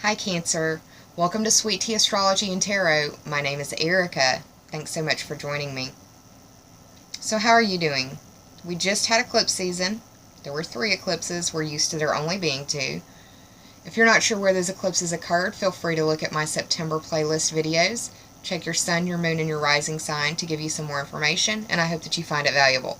Hi Cancer, welcome to Sweet Tea Astrology and Tarot. My name is Erica. Thanks so much for joining me. So how are you doing? We just had eclipse season. There were 3 eclipses. We're used to there only being 2. If you're not sure where those eclipses occurred, feel free to look at my September playlist videos. Check your sun, your moon, and your rising sign to give you some more information, and I hope that you find it valuable.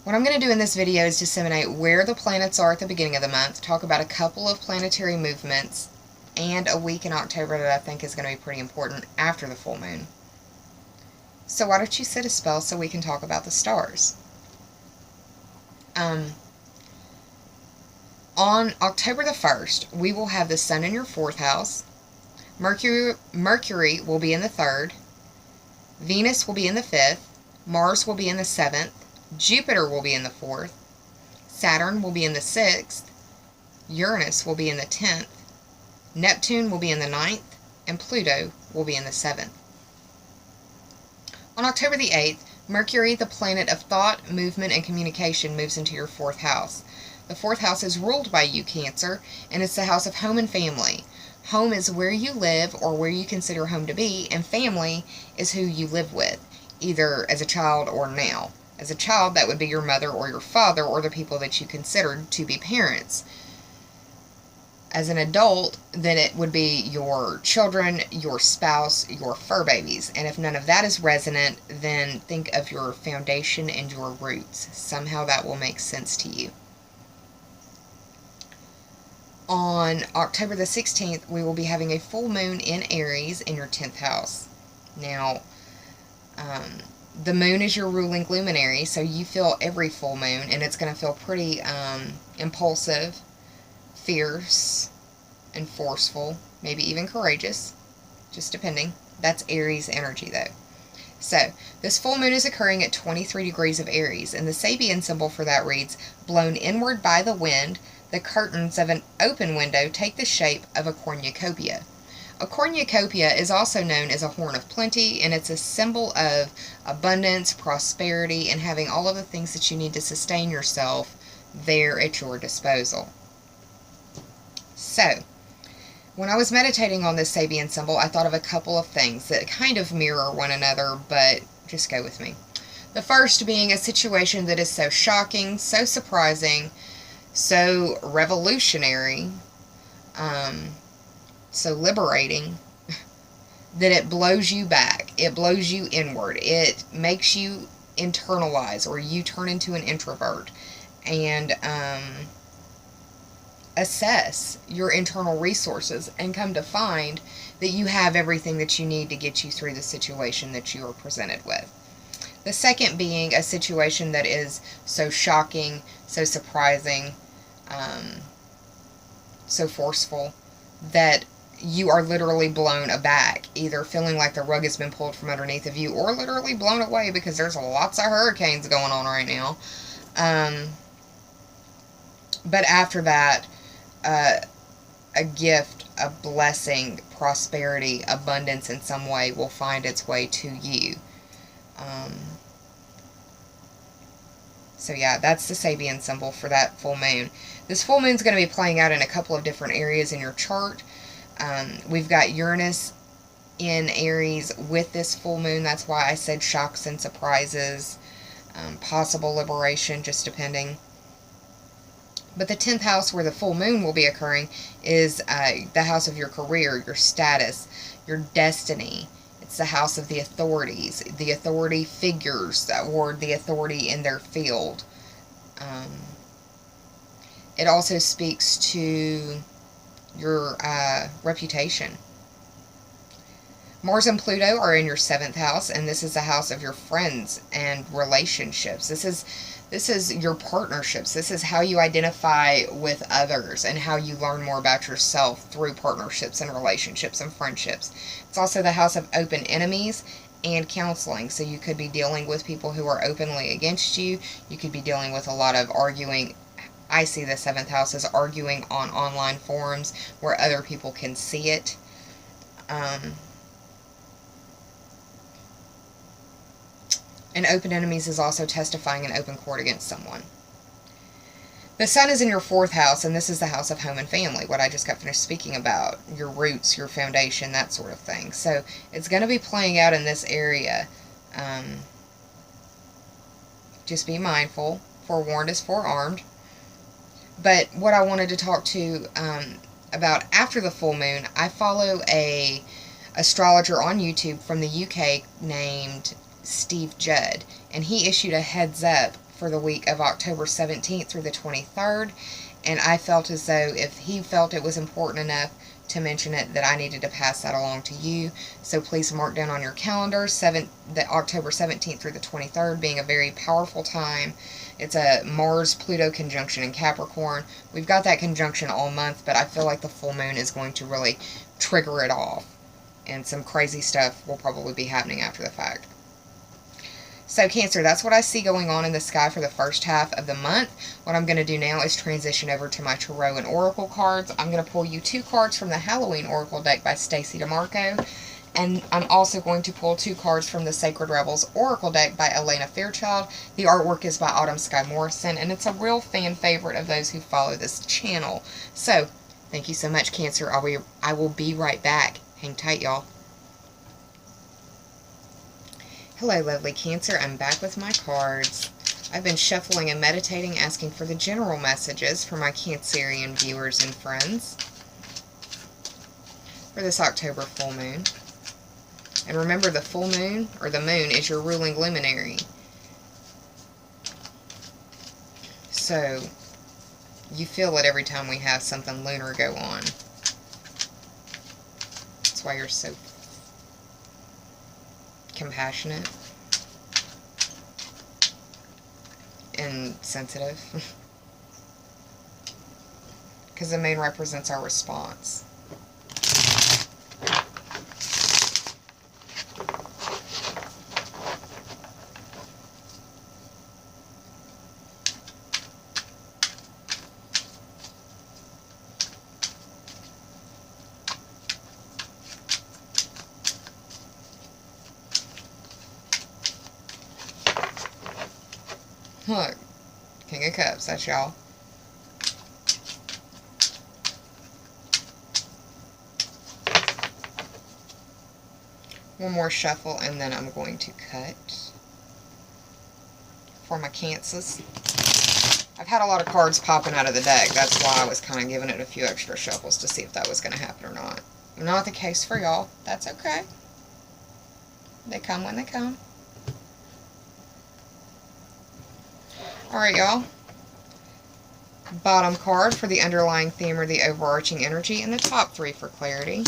What I'm going to do in this video is disseminate where the planets are at the beginning of the month, talk about a couple of planetary movements, and a week in October that I think is going to be pretty important after the full moon. So why don't you sit a spell so we can talk about the stars? On October the 1st, we will have the sun in your 4th house, Mercury will be in the 3rd, Venus will be in the 5th, Mars will be in the 7th, Jupiter will be in the 4th, Saturn will be in the 6th, Uranus will be in the 10th, Neptune will be in the 9th, and Pluto will be in the 7th. On October the 8th, Mercury, the planet of thought, movement, and communication, moves into your 4th house. The 4th house is ruled by you, Cancer, and it's the house of home and family. Home is where you live or where you consider home to be, and family is who you live with, either as a child or now. As a child, that would be your mother or your father or the people that you considered to be parents. As an adult, then it would be your children, your spouse, your fur babies. And if none of that is resonant, then think of your foundation and your roots. Somehow that will make sense to you. On October the 16th, we will be having a full moon in Aries in your 10th house. Now, the moon is your ruling luminary, so you feel every full moon, and it's going to feel pretty impulsive, fierce, and forceful, maybe even courageous, just depending. That's Aries energy, though. So, this full moon is occurring at 23 degrees of Aries, and the Sabian symbol for that reads, blown inward by the wind, the curtains of an open window take the shape of a cornucopia. A cornucopia is also known as a horn of plenty, and it's a symbol of abundance, prosperity, and having all of the things that you need to sustain yourself there at your disposal. So, when I was meditating on this Sabian symbol, I thought of a couple of things that kind of mirror one another, but just go with me. The first being a situation that is so shocking, so surprising, so revolutionary, so liberating, that it blows you back. It blows you inward. It makes you internalize, or you turn into an introvert and assess your internal resources and come to find that you have everything that you need to get you through the situation that you are presented with. The second being a situation that is so shocking, so surprising, so forceful, that you are literally blown aback, either feeling like the rug has been pulled from underneath of you, or literally blown away because there's lots of hurricanes going on right now. But after that, a gift, a blessing, prosperity, abundance in some way will find its way to you. So yeah, that's the Sabian symbol for that full moon. This full moon is going to be playing out in a couple of different areas in your chart. We've got Uranus in Aries with this full moon. That's why I said shocks and surprises, possible liberation, just depending. But the 10th house where the full moon will be occurring is the house of your career, your status, your destiny. It's the house of the authorities, the authority figures, or the authority in their field. It also speaks to your reputation. Mars and Pluto are in your 7th house, and this is the house of your friends and relationships. This is your partnerships. This is how you identify with others and how you learn more about yourself through partnerships and relationships and friendships. It's also the house of open enemies and counseling. So you could be dealing with people who are openly against you. You could be dealing with a lot of arguing. I see the 7th house as arguing on online forums where other people can see it. And open enemies is also testifying in open court against someone. The sun is in your 4th house, and this is the house of home and family, what I just got finished speaking about. Your roots, your foundation, that sort of thing. So it's going to be playing out in this area. Just be mindful. Forewarned is forearmed. But what I wanted to talk to about after the full moon, I follow a astrologer on YouTube from the UK named Steve Judd, and he issued a heads up for the week of October 17th through the 23rd, and I felt as though if he felt it was important enough to mention it, that I needed to pass that along to you. So please mark down on your calendar the October 17th through the 23rd being a very powerful time. It's a Mars-Pluto conjunction in Capricorn. We've got that conjunction all month, but I feel like the full moon is going to really trigger it off, and some crazy stuff will probably be happening after the fact. So Cancer, that's what I see going on in the sky for the first half of the month. What I'm going to do now is transition over to my Tarot and Oracle cards. I'm going to pull you 2 cards from the Halloween Oracle deck by Stacey DeMarco. And I'm also going to pull 2 cards from the Sacred Rebels Oracle deck by Elena Fairchild. The artwork is by Autumn Sky Morrison, and it's a real fan favorite of those who follow this channel. So, thank you so much, Cancer. I will be right back. Hang tight, y'all. Hello, lovely Cancer. I'm back with my cards. I've been shuffling and meditating, asking for the general messages for my Cancerian viewers and friends for this October full moon. And remember, the full moon, or the moon, is your ruling luminary. So, you feel it every time we have something lunar go on. That's why you're so compassionate and sensitive. Because the moon represents our response. Look, King of Cups, that's y'all. One more shuffle, and then I'm going to cut for my Cancers. I've had a lot of cards popping out of the deck. That's why I was kind of giving it a few extra shuffles to see if that was going to happen or not. Not the case for y'all. That's okay. They come when they come. Alright, y'all. Bottom card for the underlying theme or the overarching energy, and the top 3 for clarity.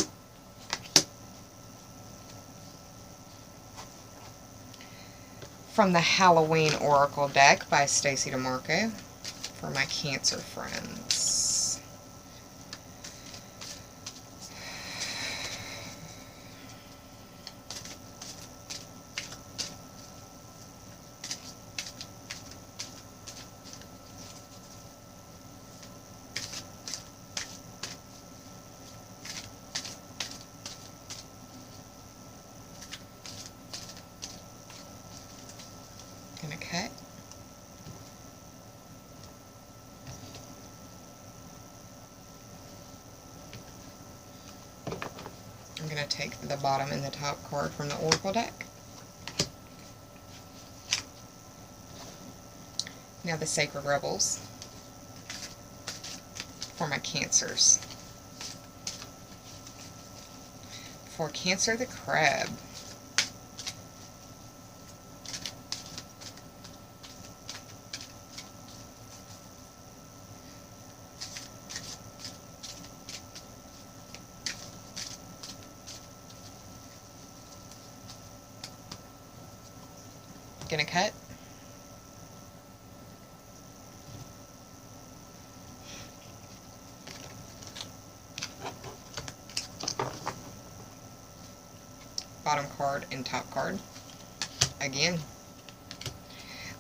From the Halloween Oracle deck by Stacey DeMarco for my Cancer friends. Gonna cut. I'm gonna take the bottom and the top card from the Oracle deck. Now the Sacred Rebels for my Cancers. For Cancer, the Crab. Gonna cut. Bottom card and top card again.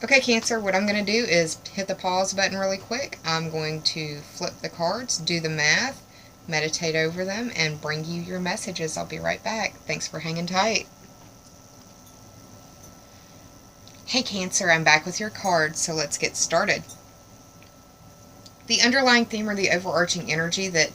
Okay, Cancer, what I'm going to do is hit the pause button really quick. I'm going to flip the cards, do the math, meditate over them, and bring you your messages. I'll be right back. Thanks for hanging tight. Hey Cancer, I'm back with your cards, so let's get started. The underlying theme or the overarching energy that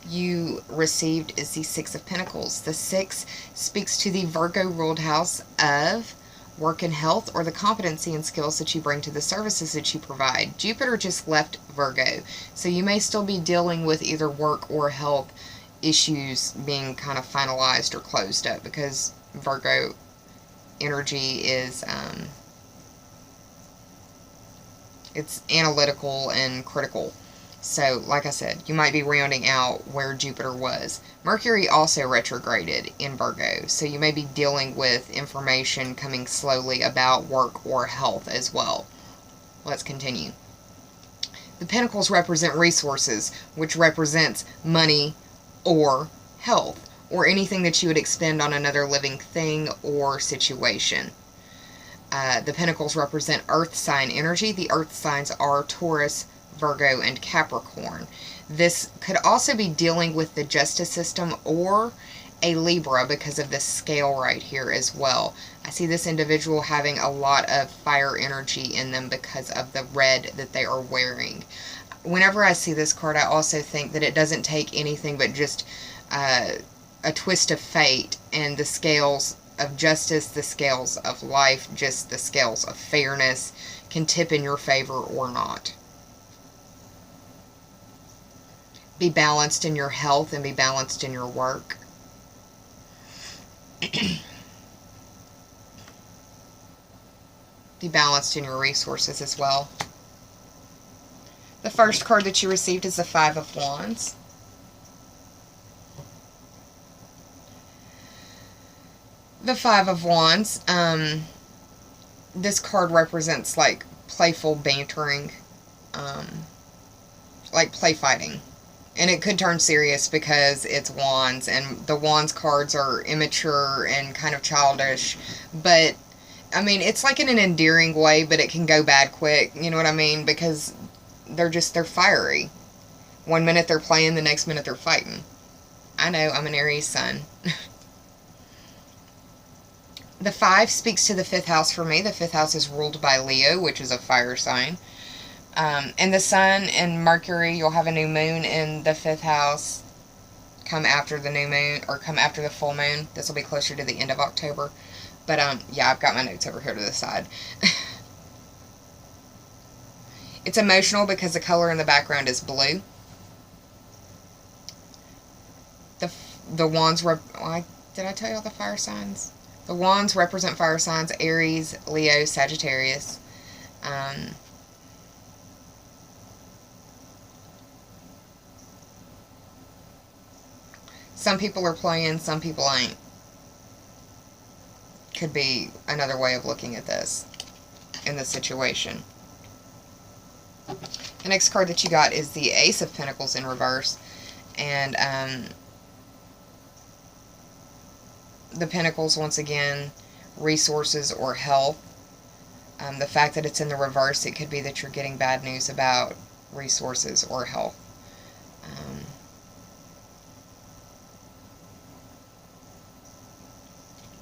you received is the Six of Pentacles. The Six speaks to the Virgo ruled house of work and health, or the competency and skills that you bring to the services that you provide. Jupiter just left Virgo, so you may still be dealing with either work or health issues being kind of finalized or closed up, because Virgo energy is it's analytical and critical. So, like I said, you might be rounding out where Jupiter was. Mercury also retrograded in Virgo, so you may be dealing with information coming slowly about work or health as well. Let's continue. The Pentacles represent resources, which represents money or health, or anything that you would expend on another living thing or situation. The Pentacles represent Earth sign energy. The Earth signs are Taurus, Virgo, and Capricorn. This could also be dealing with the justice system or a Libra because of this scale right here as well. I see this individual having a lot of fire energy in them because of the red that they are wearing. Whenever I see this card, I also think that it doesn't take anything but just a twist of fate, and the scales of justice, the scales of life, just the scales of fairness can tip in your favor or not. Be balanced in your health and be balanced in your work. Be balanced in your resources as well. The first card that you received is the Five of Wands. The Five of Wands, this card represents like playful bantering, like play fighting. And it could turn serious because it's wands, and the wands cards are immature and kind of childish. But, I mean, it's like in an endearing way, but it can go bad quick. You know what I mean? Because they're fiery. One minute they're playing, the next minute they're fighting. I know, I'm an Aries sun. The 5 speaks to the 5th house for me. The 5th house is ruled by Leo, which is a fire sign. And the Sun and Mercury, you'll have a new moon in the 5th house come after the new moon, or come after the full moon. This will be closer to the end of October. But, yeah, I've got my notes over here to the side. It's emotional because the color in the background is blue. The wands, did I tell you all the fire signs? The wands represent fire signs: Aries, Leo, Sagittarius. Some people are playing, some people ain't. Could be another way of looking at this in this situation. The next card that you got is the Ace of Pentacles in reverse. And the Pentacles, once again, resources or health. The fact that it's in the reverse, it could be that you're getting bad news about resources or health.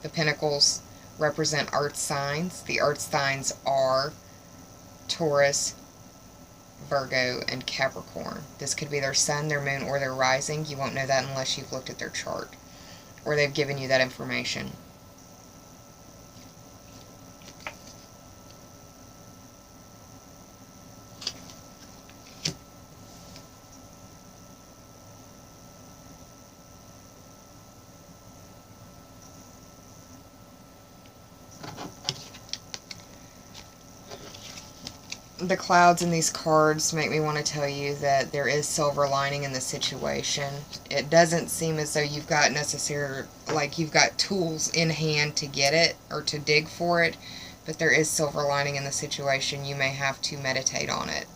The Pentacles represent earth signs. The earth signs are Taurus, Virgo, and Capricorn. This could be their sun, their moon, or their rising. You won't know that unless you've looked at their chart, or they've given you that information. The clouds in these cards make me want to tell you that there is silver lining in the situation. It doesn't seem as though you've got you've got tools in hand to get it or to dig for it, but there is silver lining in the situation. You may have to meditate on it.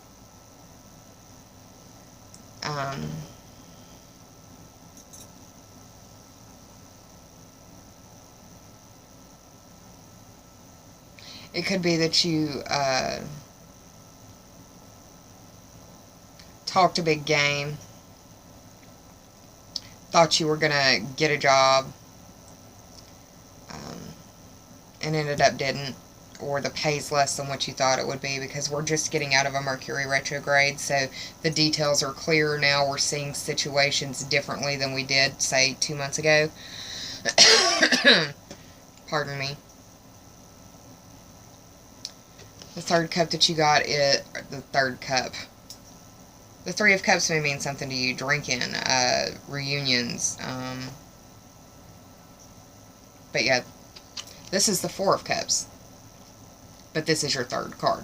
It could be that you talked a big game, thought you were going to get a job, and ended up didn't. or the pay's less than what you thought it would be, because we're just getting out of a Mercury retrograde, so the details are clearer now. We're seeing situations differently than we did, say, 2 months ago. Pardon me. The third cup that you got is the third cup. The Three of Cups may mean something to you. Drinking, reunions. But yeah, this is the Four of Cups. But this is your third card.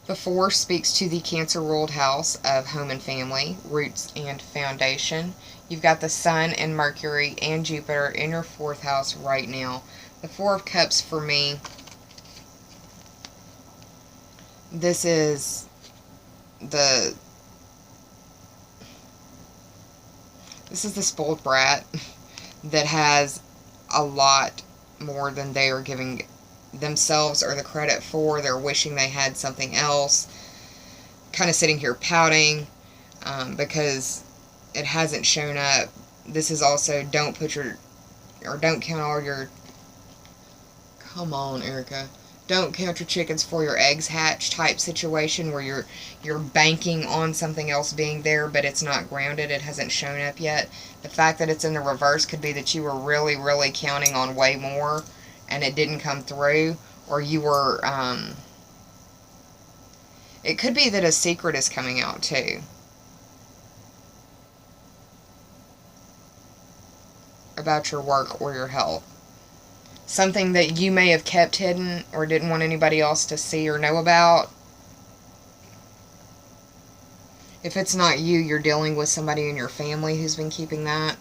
The Four speaks to the Cancer-ruled house of home and family, roots and foundation. You've got the Sun and Mercury and Jupiter in your fourth house right now. The Four of Cups for me, this is the spoiled brat that has a lot more than they are giving themselves or the credit for. They're wishing they had something else. Kind of sitting here pouting because it hasn't shown up. This is also don't count all your... Come on, Erica. Don't count your chickens before your eggs hatch type situation where you're banking on something else being there, but it's not grounded. It hasn't shown up yet. The fact that it's in the reverse could be that you were really, really counting on way more and it didn't come through, or you were, it could be that a secret is coming out too. About your work or your health. Something that you may have kept hidden or didn't want anybody else to see or know about. If it's not you, you're dealing with somebody in your family who's been keeping that.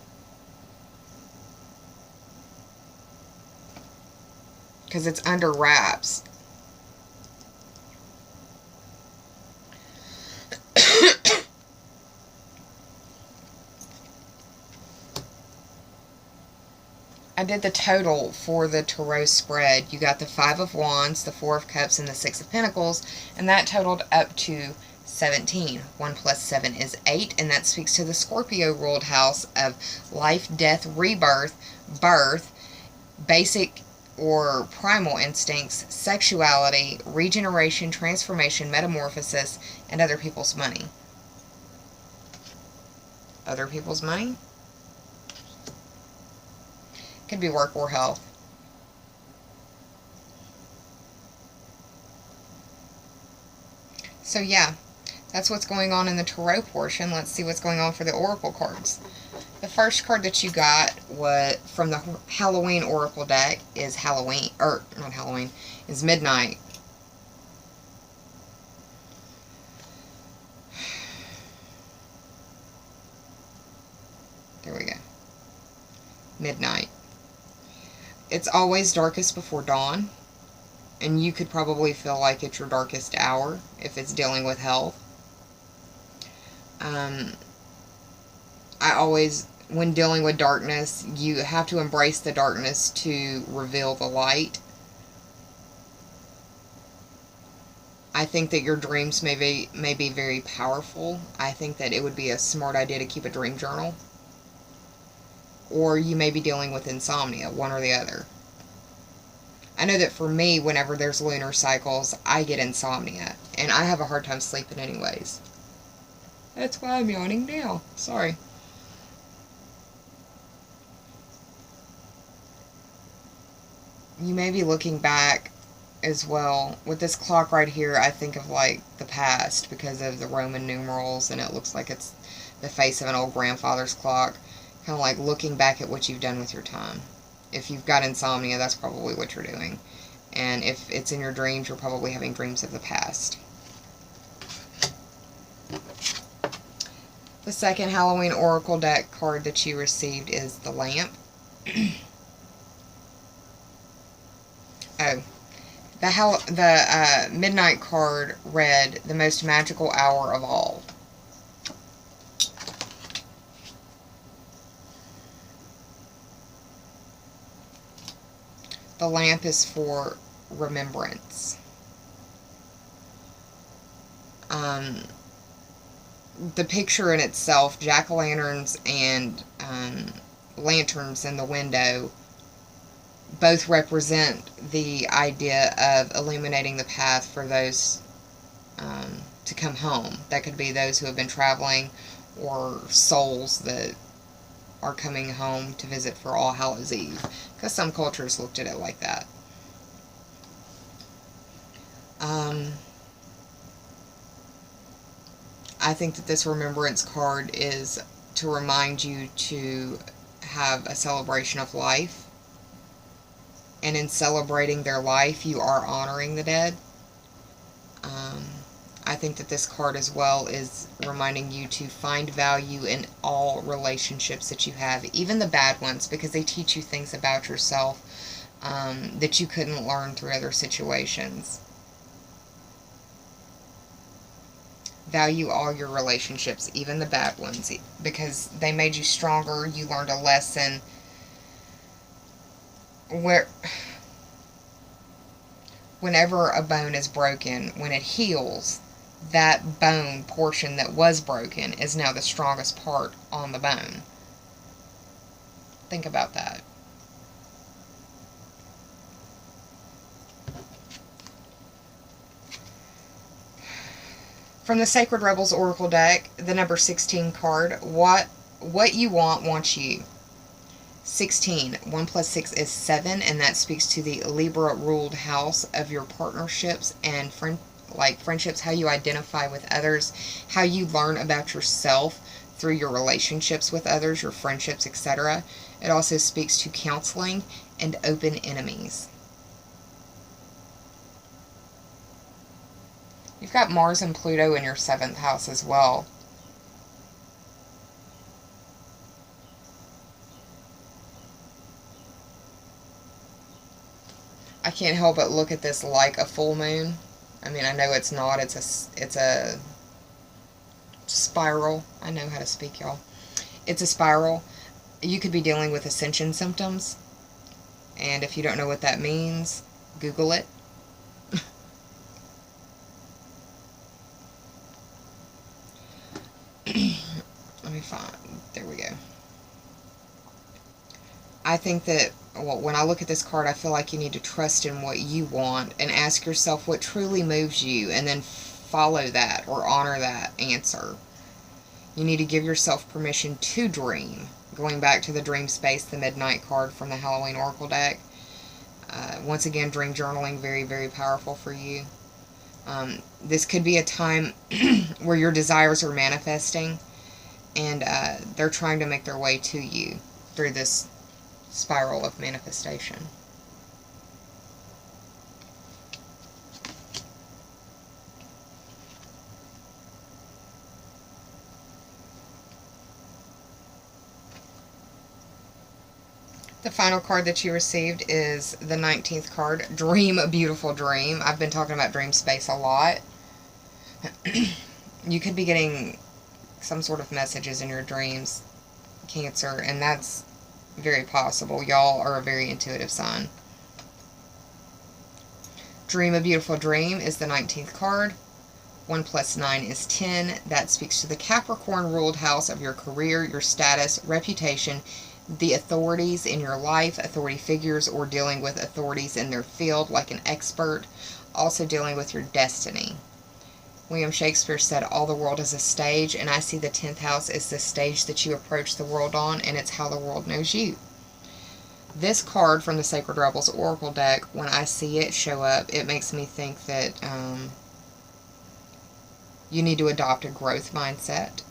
Because it's under wraps. I did the total for the Tarot spread. You got the Five of Wands, the Four of Cups, and the Six of Pentacles, and that totaled up to 17. 1 plus 7 is 8, and that speaks to the Scorpio-ruled house of life, death, rebirth, birth, basic or primal instincts, sexuality, regeneration, transformation, metamorphosis, and other people's money. Other people's money? Could be work or health. So yeah, that's what's going on in the Tarot portion. Let's see what's going on for the Oracle cards. The first card that you got from the Halloween Oracle deck is is Midnight. There we go. Midnight. It's always darkest before dawn, and you could probably feel like it's your darkest hour if it's dealing with health. When dealing with darkness, you have to embrace the darkness to reveal the light. I think that your dreams may be very powerful. I think that it would be a smart idea to keep a dream journal. Or you may be dealing with insomnia, one or the other. I know that for me, whenever there's lunar cycles, I get insomnia. And I have a hard time sleeping anyways. That's why I'm yawning now. Sorry. You may be looking back as well. With this clock right here, I think of like the past because of the Roman numerals, and it looks like it's the face of an old grandfather's clock. Kind of like looking back at what you've done with your time. If you've got insomnia, that's probably what you're doing. And if it's in your dreams, you're probably having dreams of the past. The second Halloween Oracle deck card that you received is the Lamp. The Midnight card read, the most magical hour of all. The lamp is for remembrance. The picture in itself, jack-o'-lanterns and lanterns in the window, both represent the idea of illuminating the path for those to come home. That could be those who have been traveling, or souls that are coming home to visit for All Hallows Eve, because some cultures looked at it like that. I think that this remembrance card is to remind you to have a celebration of life, and in celebrating their life, you are honoring the dead. I think that this card as well is reminding you to find value in all relationships that you have, even the bad ones, because they teach you things about yourself that you couldn't learn through other situations. Value all your relationships, even the bad ones, because they made you stronger. You learned a lesson. Whenever a bone is broken, when it heals, that bone portion that was broken is now the strongest part on the bone. Think about that. From the Sacred Rebels Oracle deck, the number 16 card, what you want wants you. 16, 1 plus 6 is 7, and that speaks to the Libra ruled house of your partnerships and friendships, how you identify with others, how you learn about yourself through your relationships with others, your friendships, etc. It also speaks to counseling and open enemies. You've got Mars and Pluto in your 7th house as well. I can't help but look at this like a full moon. I mean, I know it's not. It's a spiral. I know how to speak, y'all. It's a spiral. You could be dealing with ascension symptoms, and if you don't know what that means, Google it. Let me find. There we go. I think that, well, when I look at this card, I feel like you need to trust in what you want and ask yourself what truly moves you, and then follow that or honor that answer. You need to give yourself permission to dream. Going back to the dream space, the Midnight card from the Halloween Oracle deck. Once again, dream journaling, very, very powerful for you. This could be a time where your desires are manifesting, and they're trying to make their way to you through this spiral of manifestation. The final card that you received is the 19th card, Dream a Beautiful Dream. I've been talking about dream space a lot. You could be getting some sort of messages in your dreams, Cancer, and that's very possible. Y'all are a very intuitive sign. Dream a Beautiful Dream is the 19th card. 1 plus 9 is 10. That speaks to the Capricorn ruled house of your career, your status, reputation, the authorities in your life, authority figures, or dealing with authorities in their field like an expert. Also dealing with your destiny. William Shakespeare said, all the world is a stage, and I see the 10th house as the stage that you approach the world on, and it's how the world knows you. This card from the Sacred Rebels Oracle deck, when I see it show up, it makes me think that you need to adopt a growth mindset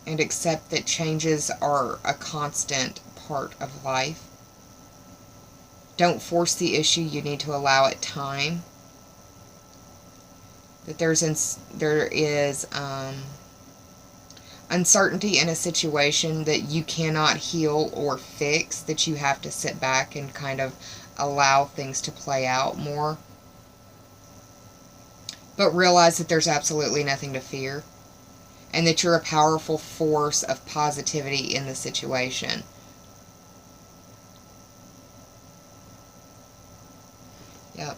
and accept that changes are a constant part of life. Don't force the issue. You need to allow it time. That there is uncertainty in a situation that you cannot heal or fix, that you have to sit back and kind of allow things to play out more. But realize that there's absolutely nothing to fear, and that you're a powerful force of positivity in the situation. Yep.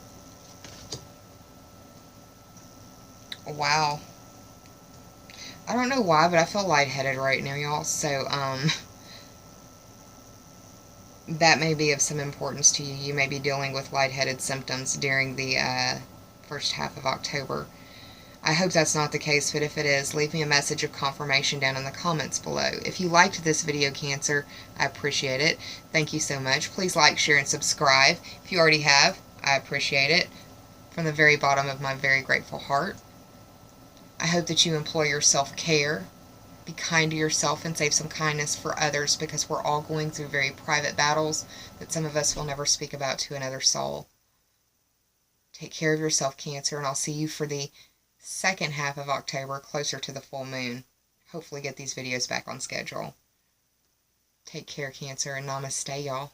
Wow. I don't know why, but I feel lightheaded right now, y'all. So, that may be of some importance to you. You may be dealing with lightheaded symptoms during the first half of October. I hope that's not the case, but if it is, leave me a message of confirmation down in the comments below. If you liked this video, Cancer, I appreciate it. Thank you so much. Please like, share, and subscribe. If you already have, I appreciate it from the very bottom of my very grateful heart. I hope that you employ your self-care. Be kind to yourself and save some kindness for others, because we're all going through very private battles that some of us will never speak about to another soul. Take care of yourself, Cancer, and I'll see you for the second half of October, closer to the full moon. Hopefully get these videos back on schedule. Take care, Cancer, and namaste, y'all.